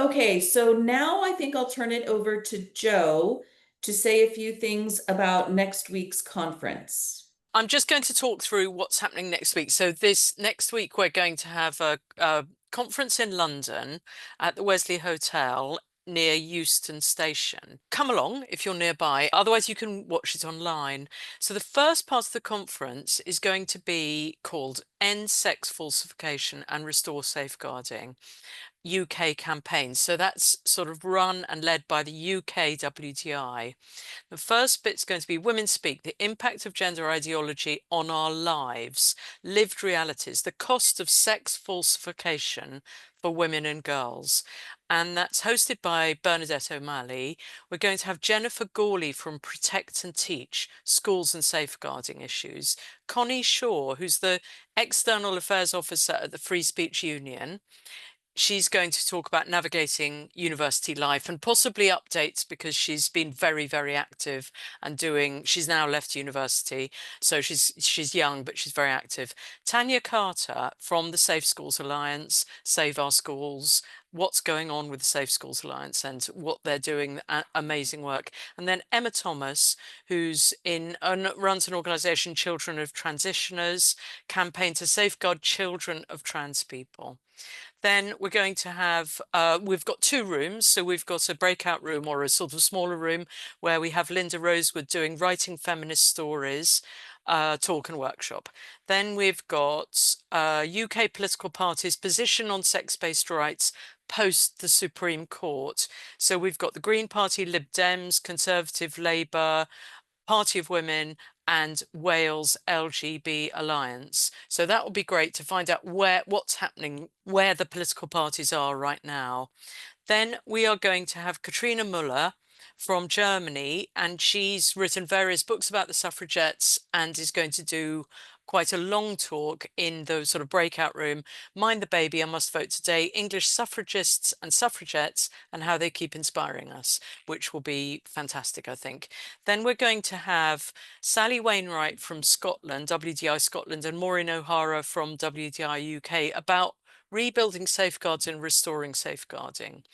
Okay, so now I think I'll turn it over to Joe to say a few things about next week's conference. I'm just going to talk through what's happening next week. So this next week, we're going to have a conference in London at the Wesley Hotel near Euston Station. Come along if you're nearby. Otherwise, you can watch it online. So the first part of the conference is going to be called End Sex Falsification and Restore Safeguarding. UK campaign. So that's sort of run and led by the UK WDI. The first bit's going to be Women Speak, the impact of gender ideology on our lives, lived realities, the cost of sex falsification for women and girls. And that's hosted by Bernadette O'Malley. We're going to have Jennifer Gawley from Protect and Teach, Schools and Safeguarding Issues, Connie Shaw, who's the External Affairs Officer at the Free Speech Union. She's going to talk about navigating university life and possibly updates because she's been very, very active and she's now left university. So she's young, but she's very active. Tanya Carter from the Safe Schools Alliance, Save Our Schools, what's going on with the Safe Schools Alliance and what they're doing, amazing work. And then Emma Thomas, who's runs an organization, Children of Transitioners, campaign to safeguard children of trans people. Then we're going to have, we've got two rooms. So we've got a breakout room or a sort of smaller room where we have Linda Rosewood doing Writing Feminist Stories, talk and workshop. Then we've got UK political parties' position on sex-based rights post the Supreme Court. So we've got the Green Party, Lib Dems, Conservative, Labour, Party of Women, and Wales LGB Alliance. So that will be great to find out what's happening, where the political parties are right now. Then we are going to have Katrina Muller from Germany, and she's written various books about the suffragettes and is going to do quite a long talk in the sort of breakout room, Mind the Baby, I Must Vote Today, English Suffragists and Suffragettes and How They Keep Inspiring Us, which will be fantastic, I think. Then we're going to have Sally Wainwright from Scotland, WDI Scotland, and Maureen O'Hara from WDI UK about rebuilding safeguards and restoring safeguarding.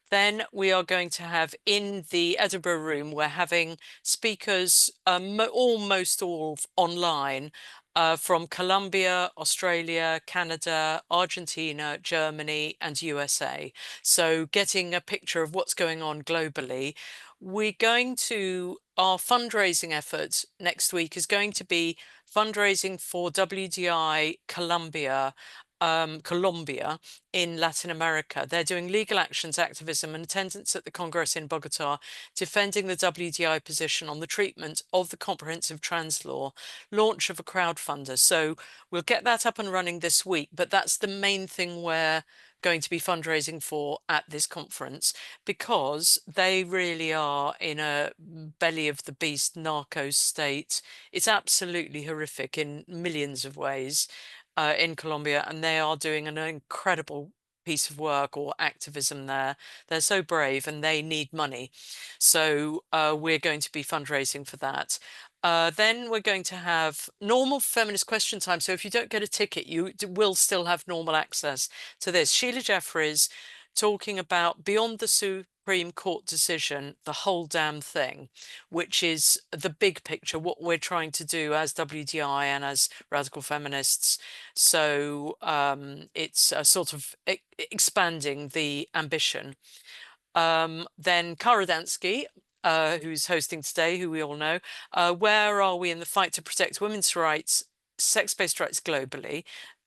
Then we are going to have in the Edinburgh room, we're having speakers almost all online from Colombia, Australia, Canada, Argentina, Germany, and USA. So getting a picture of what's going on globally. Our fundraising effort next week is going to be fundraising for WDI Colombia in Latin America. They're doing legal actions, activism, and attendance at the Congress in Bogota, defending the WDI position on the treatment of the comprehensive trans law, launch of a crowdfunder. So we'll get that up and running this week, but that's the main thing we're going to be fundraising for at this conference because they really are in a belly of the beast narco state. It's absolutely horrific in millions of ways in Colombia, and they are doing an incredible piece of work or activism there. They're so brave and they need money. So we're going to be fundraising for that. Then we're going to have normal feminist question time. So if you don't get a ticket, you will still have normal access to this. Sheila Jeffries talking about Beyond the Supreme Court decision, the whole damn thing, which is the big picture, what we're trying to do as WDI and as radical feminists. So it's a sort of expanding the ambition. Then Kara Dansky, who's hosting today, who we all know, where are we in the fight to protect women's rights, sex-based rights globally?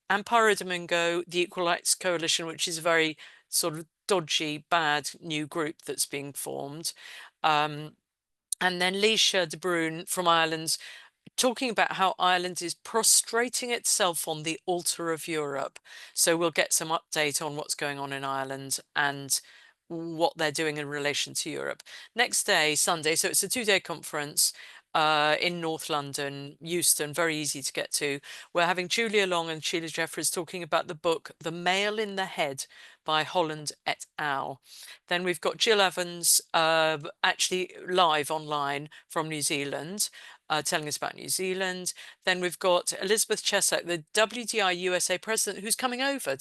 Amparo Domingo, the Equal Rights Coalition, which is a very sort of dodgy, bad new group that's being formed. And then Leisha De Bruin from Ireland, talking about how Ireland is prostrating itself on the altar of Europe. So we'll get some update on what's going on in Ireland and what they're doing in relation to Europe. Next day, Sunday, so it's a two-day conference in North London, Euston, very easy to get to. We're having Julia Long and Sheila Jeffries talking about the book, The Male in the Head by Holland et al. Then we've got Jill Evans, actually live online from New Zealand, telling us about New Zealand. Then we've got Elizabeth Chesak, the WDI USA president, who's coming over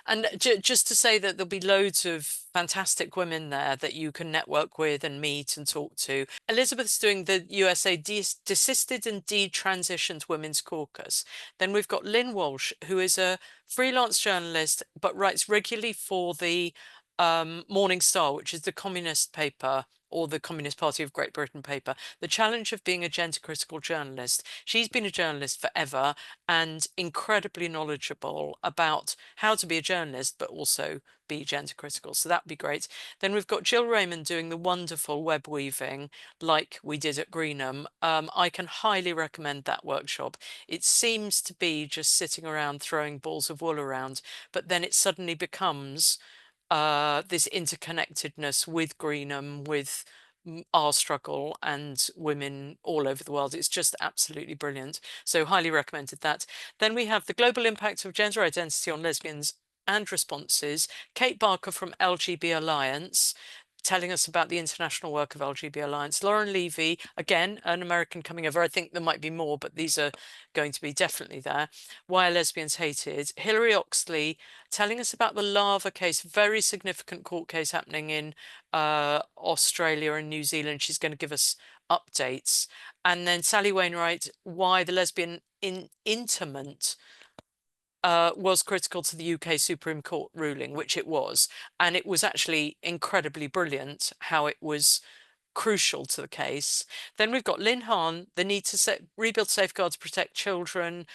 and just to say that there'll be loads of fantastic women there that you can network with and meet and talk to. Elizabeth's doing the USA Desisted and Detransitioned Women's Caucus. Then we've got Lynn Walsh, who is a freelance journalist but writes regularly for the Morning Star, which is the communist paper or the Communist Party of Great Britain paper, the challenge of being a gender critical journalist. She's been a journalist forever and incredibly knowledgeable about how to be a journalist, but also be gender critical. So that'd be great. Then we've got Jill Raymond doing the wonderful web weaving like we did at Greenham. I can highly recommend that workshop. It seems to be just sitting around throwing balls of wool around, but then it suddenly becomes this interconnectedness with Greenham, with our struggle and women all over the world. It's just absolutely brilliant. So highly recommended that. Then we have the global impact of gender identity on lesbians and responses. Kate Barker from LGB Alliance telling us about the international work of LGB Alliance. Lauren Levy, again, an American coming over. I think there might be more, but these are going to be definitely there. Why Are Lesbians Hated? Hilary Oxley telling us about the lava case, very significant court case happening in Australia and New Zealand. She's going to give us updates. And then Sally Wainwright, why the lesbian intimate was critical to the UK Supreme Court ruling, which it was. And it was actually incredibly brilliant how it was crucial to the case. Then we've got Lynn Hahn, the need to rebuild safeguards to protect children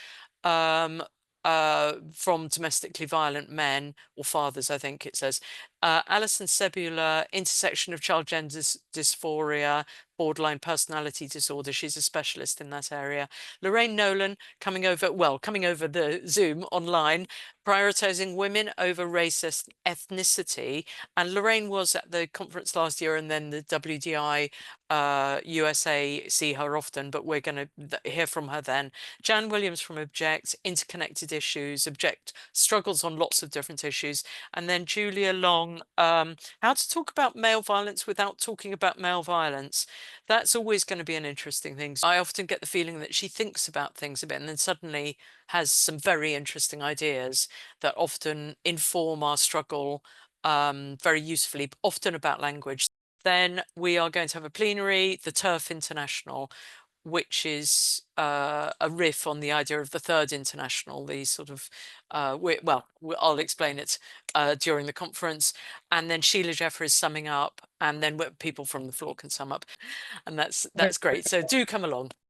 um, from domestically violent men or fathers, I think it says. Alison Sebula, intersection of child gender dysphoria, borderline personality disorder. She's a specialist in that area. Lorraine Nolan coming over the Zoom online, prioritizing women over racist ethnicity. And Lorraine was at the conference last year and then the WDI USA, see her often, but we're going to hear from her then. Jan Williams from Object, interconnected issues, Object struggles on lots of different issues. And then Julia Long, how to talk about male violence without talking about male violence. That's always going to be an interesting thing. I often get the feeling that she thinks about things a bit and then suddenly has some very interesting ideas that often inform our struggle very usefully, often about language. Then we are going to have a plenary, the Turf International, which is a riff on the idea of the Third International, the sort of, I'll explain it during the conference. And then Sheila Jeffries summing up, and then people from the floor can sum up. And that's great. So do come along.